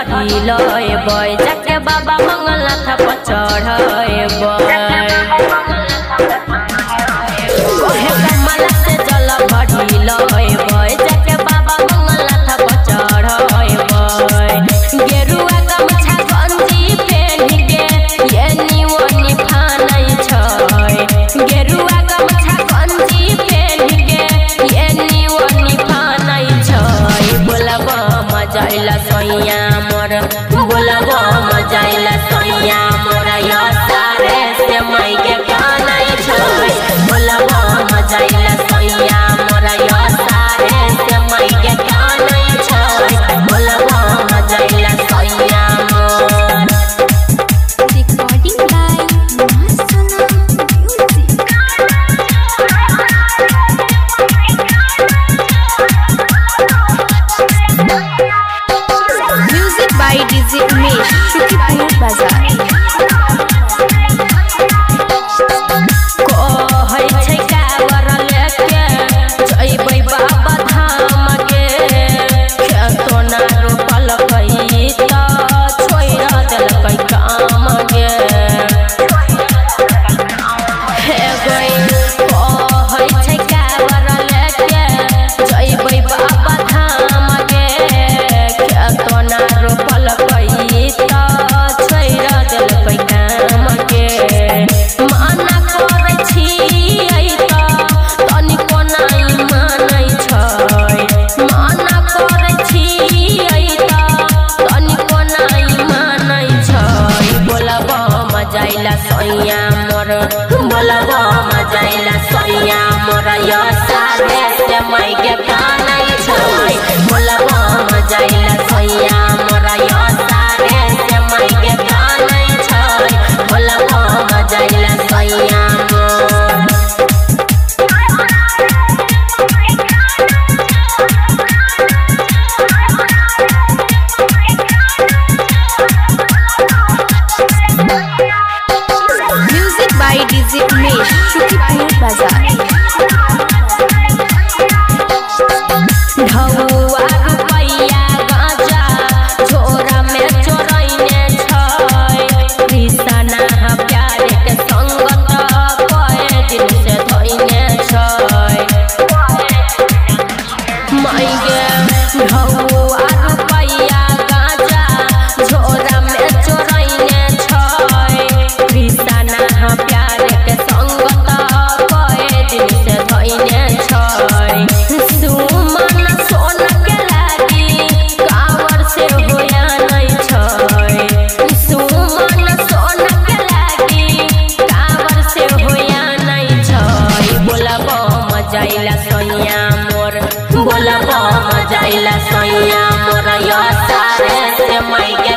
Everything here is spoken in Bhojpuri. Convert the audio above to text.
बढ़िलय जाके बाबा मंगलनाथ पर चढ़य कमला से जल बढ़िलय जाके बाबा मंगलनाथ पर चढ़य गेरुआ गमछा गंजी पहन के ये निवनी फानै छै गेरुआ गमछा गंजी पहन के ये निवनी फानै छै बोलबा मजाइला सैया मोर बोलबा मजाइला सैया मोर या सारे से माई के कानै छै बोलबा मजाइला सैया मोर या सारे से माई के कानै छै बोलबा मजाइला सैया मोर। Music by DJ Umesh Shukipur Bazar. सैया मोर बोलबा मजाइला सैया मोर या सारे से माई के कानै छै बोलबा मजाइला सैया मोर या सारे से माई के कानै छै बोलबा मजाइला सैया मोर। डीजे उमेश शुकीपुर बाजार। ढौआ रुपैया गाजा छोरा में चोरैने छै कृष्णा प्यारे के संगत कए दिन से धइने छै माई गे ढौआ रुपैया गाजा छोरा में चोरैने छै कृष्णा प्यारे के संगत कए दिन से धइने छै सुमन सोन के लागी कावर से होया नै छै सुमन सोन के लागी कावर से होया नै छै बोलबा मजाइला सैया मोर बोलबा मजाइला सैया मोर या सारे से माई के